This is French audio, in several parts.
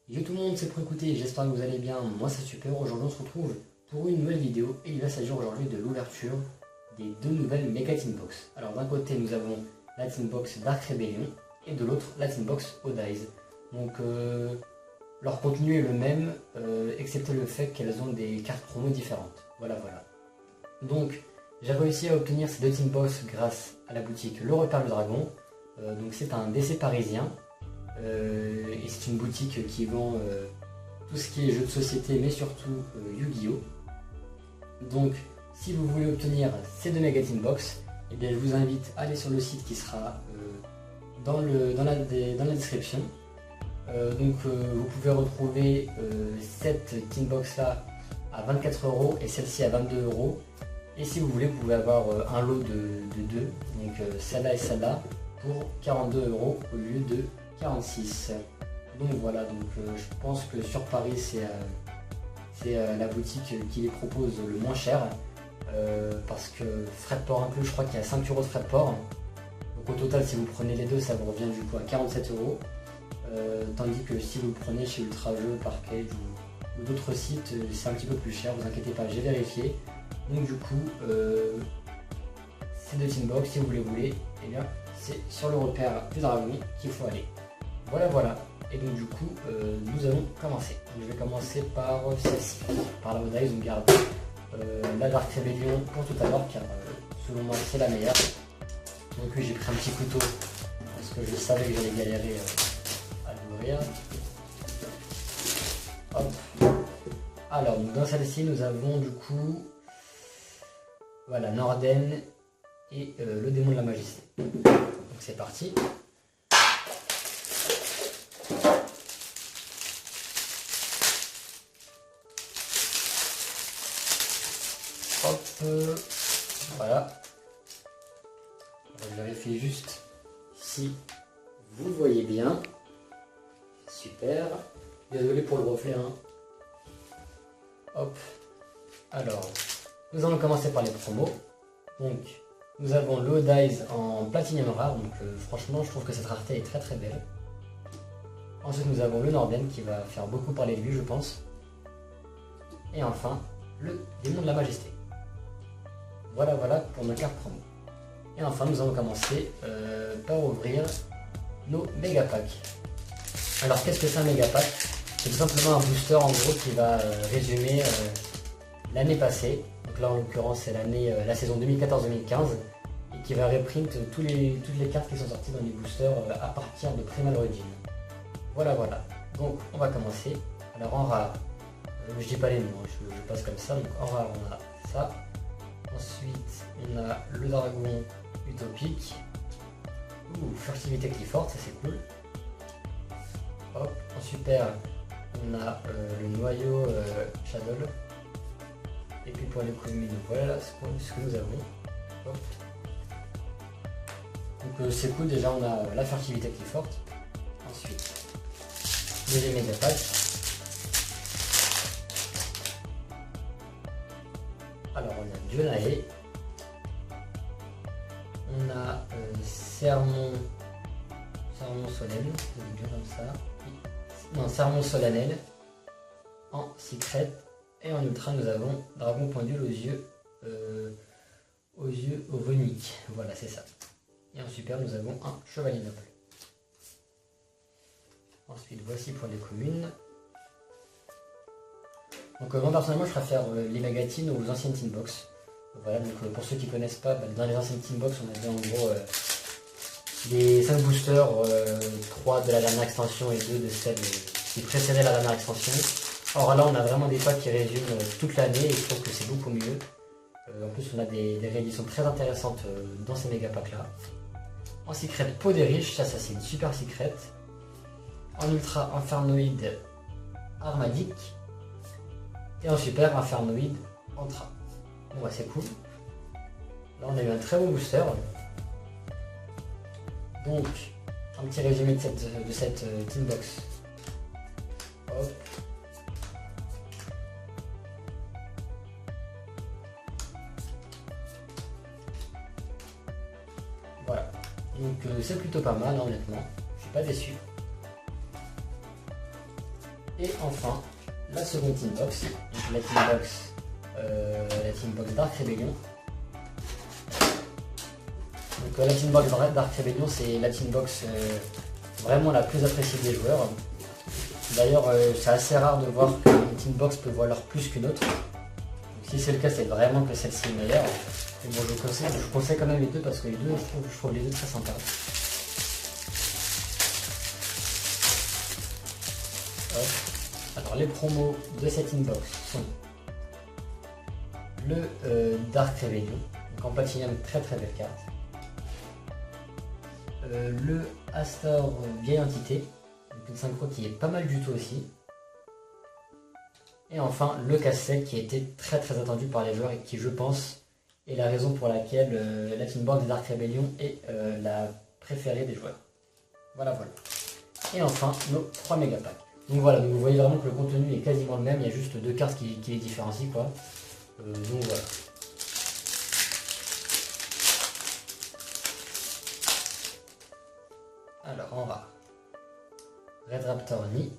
Yo tout le monde, c'est pour écouter, j'espère que vous allez bien, moi c'est super, aujourd'hui on se retrouve pour une nouvelle vidéo et il va s'agir aujourd'hui de l'ouverture des deux nouvelles Mega Tin Box. Alors d'un côté nous avons la Tin Box Dark Rebellion et de l'autre la Tin Box Odize. Donc leur contenu est le même, excepté le fait qu'elles ont des cartes promo différentes. Voilà. Donc j'ai réussi à obtenir ces deux Tin Box grâce à la boutique Le Repère du Dragon. Donc c'est un DC parisien. Et c'est une boutique qui vend tout ce qui est jeux de société mais surtout Yu-Gi-Oh! Donc si vous voulez obtenir ces deux Mega Tin Box, eh bien, je vous invite à aller sur le site qui sera dans la description. Vous pouvez retrouver cette Tin Box là à 24 € et celle-ci à 22 €. Et si vous voulez, vous pouvez avoir un lot de deux, donc celle-là et celle-là, pour 42 € au lieu de 46. Donc voilà, je pense que sur Paris c'est la boutique qui les propose le moins cher, parce que frais de port inclus, je crois qu'il y a 5 € de frais de port. Donc au total, si vous prenez les deux, ça vous revient du coup à 47 €. Tandis que si vous le prenez chez Ultrajeux, Parkade ou d'autres sites, c'est un petit peu plus cher, vous inquiétez pas, j'ai vérifié. Donc du coup, ces deux Tin Box, si vous les voulez, eh bien c'est sur le repère du dragon qu'il faut aller. Voilà. Et donc du coup, nous allons commencer. Donc, je vais commencer par celle-ci, par la Odize. On garde la Dark Rebellion pour tout à l'heure, car selon moi c'est la meilleure. Donc oui, j'ai pris un petit couteau parce que je savais que j'allais galérer à l'ouvrir. Hop. Alors, donc, dans celle-ci, nous avons du coup, voilà, Norden et le démon de la majesté. Donc c'est parti. Hop, voilà. Je vérifie juste si vous voyez bien. Super. Désolé pour le reflet. Hop. Alors, nous allons commencer par les promos. Donc, nous avons l'Odize en Platinum rare. Donc, franchement, je trouve que cette rareté est très belle. Ensuite, nous avons le Norden qui va faire beaucoup parler de lui, je pense. Et enfin, le démon de la majesté. Voilà pour nos cartes promo. Et enfin, nous allons commencer par ouvrir nos méga packs. Alors, qu'est-ce que c'est un méga pack? C'est tout simplement un booster en gros qui va résumer l'année passée. Donc là, en l'occurrence, c'est la saison 2014-2015 et qui va reprint toutes les cartes qui sont sorties dans les boosters à partir de Primal Origin. Voilà. Donc, on va commencer. Alors, en rare, je dis pas les noms, je passe comme ça. Donc, en rare, on a ça. Ensuite, on a le dragon utopique. Furtivité Clifford, ça c'est cool. Hop, en super, on a le noyau Shadow. Et puis pour les communes, voilà ce que nous avons. Hop. Donc c'est cool, déjà on a la furtivité Clifford. Ensuite, les méga packs. Alors on a Dionae, on a Sermon solennel, c'est bien comme ça. Non, Sermon solennel en secret. Et en ultra, nous avons Dragon Pendule aux yeux ovoniques. Voilà, c'est ça. Et en super, nous avons un Chevalier Noble. Ensuite, voici pour les communes. Donc moi personnellement je préfère les Megatines aux anciennes Tin Box. Voilà, donc pour ceux qui ne connaissent pas, dans les anciennes Tin Box on avait en gros les 5 boosters, 3 de la dernière extension et 2 de celle qui précédait la dernière extension. Or là on a vraiment des packs qui résument toute l'année et je trouve que c'est beaucoup mieux. En plus on a des rééditions très intéressantes dans ces méga packs là. En secret, Peau des riches, ça c'est une super secret. En ultra, Infernoïde Armadic. Et en super, Infernoïde Entra. Bon bah c'est cool. Là on a eu un très beau booster. Donc, un petit résumé de cette Tin Box. Hop. Voilà. Donc c'est plutôt pas mal, honnêtement. Je suis pas déçu. Et enfin, la seconde team box, donc la team box Dark Rebellion. Donc la team box Dark Rebellion, c'est la team box vraiment la plus appréciée des joueurs. D'ailleurs, c'est assez rare de voir qu'une team box peut valoir plus qu'une autre. Donc, si c'est le cas, c'est vraiment que celle-ci est meilleure. Et bon, je conseille quand même les deux parce que je trouve les deux très sympas. Hop. Alors les promos de cette inbox sont le Dark Rebellion, donc en platinum, très très belle carte. Le Astor vieille entité, donc une synchro qui est pas mal du tout aussi. Et enfin le casse-sec qui était très très attendu par les joueurs et qui, je pense, est la raison pour laquelle la team box Dark Rebellion est la préférée des joueurs. Voilà. Et enfin nos 3 méga packs. Donc voilà, donc vous voyez vraiment que le contenu est quasiment le même, il y a juste 2 cartes qui les différencient quoi. Donc voilà. Alors en rare, Red Raptor Ni,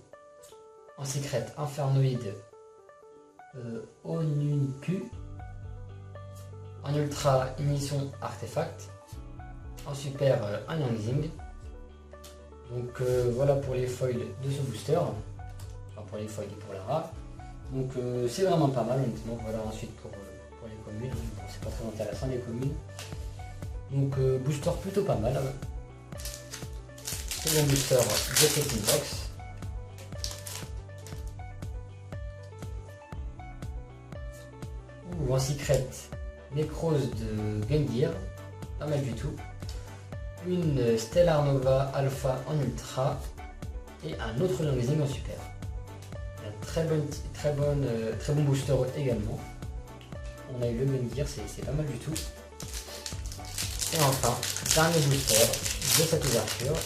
en secret Infernoïde Onunku, en ultra Ignition Artefact, en super un Yangzing. Donc voilà pour les foils de ce booster, enfin pour les foils et pour la rare. Donc c'est vraiment pas mal honnêtement. Voilà, ensuite pour les communes, bon, c'est pas très intéressant les communes. Donc booster plutôt pas mal. Second booster de cette inbox. Ou en secret Necros de Gendir, pas mal du tout. Une Stellar Nova Alpha en ultra et un autre Yangzing en super. Un très bon booster également. On a eu le Gendir, c'est pas mal du tout. Et enfin, dernier booster de cette ouverture.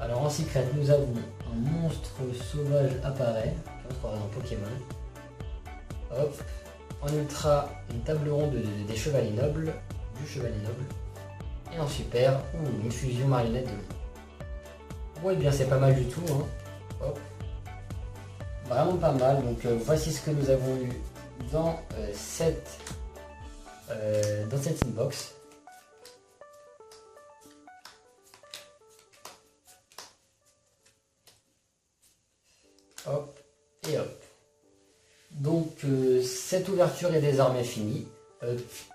Alors en secret, nous avons un monstre sauvage apparaît, qui retrouve dans Pokémon. Hop. En ultra, une table ronde des chevaliers nobles, du chevalier noble. Et en super, une fusion marionnette de loup. Bon, et bien c'est pas mal du tout. Hein. Hop. Vraiment pas mal. Donc voici ce que nous avons eu dans cette inbox. Hop et hop. Donc cette ouverture est désormais finie.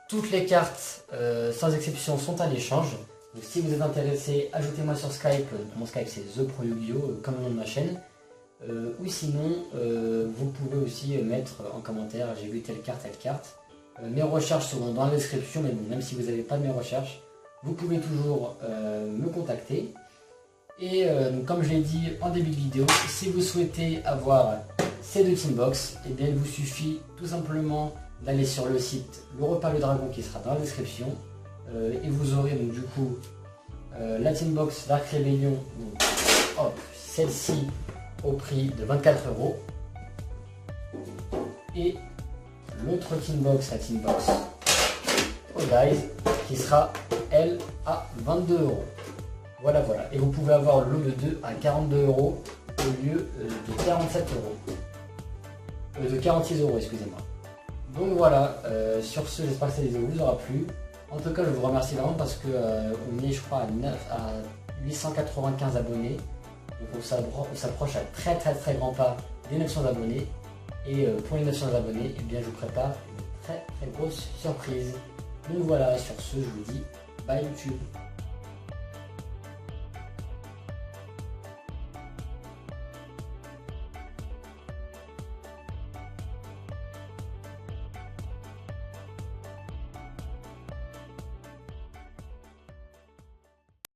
Toutes les cartes, sans exception, sont à l'échange. Donc si vous êtes intéressé, ajoutez-moi sur Skype. Mon Skype c'est The Pro Yu-Gi-Oh, comme le nom de ma chaîne. Ou sinon, vous pouvez aussi mettre en commentaire, j'ai vu telle carte. Mes recherches seront dans la description, mais bon, même si vous n'avez pas de mes recherches, vous pouvez toujours me contacter. Et comme je l'ai dit en début de vidéo, si vous souhaitez avoir ces deux teambox, et bien il vous suffit tout simplement d'aller sur le site Le Repas le Dragon qui sera dans la description. Et vous aurez donc du coup la teambox Dark Rebellion, donc hop, celle-ci au prix de 24 €. Et l'autre teambox, la teambox Odaise, qui sera elle à 22 €. Voilà. Et vous pouvez avoir le lot de 2 à 42 € au lieu de 47 €. De 46 €, excusez-moi. Donc voilà, sur ce, j'espère que cette vidéo vous aura plu. En tout cas, je vous remercie vraiment parce que on est, je crois, à 895 abonnés. Donc on s'approche à très grand pas des 900 abonnés. Et pour les 900 abonnés, eh bien, je vous prépare une très grosse surprise. Donc voilà, sur ce, je vous dis bye YouTube.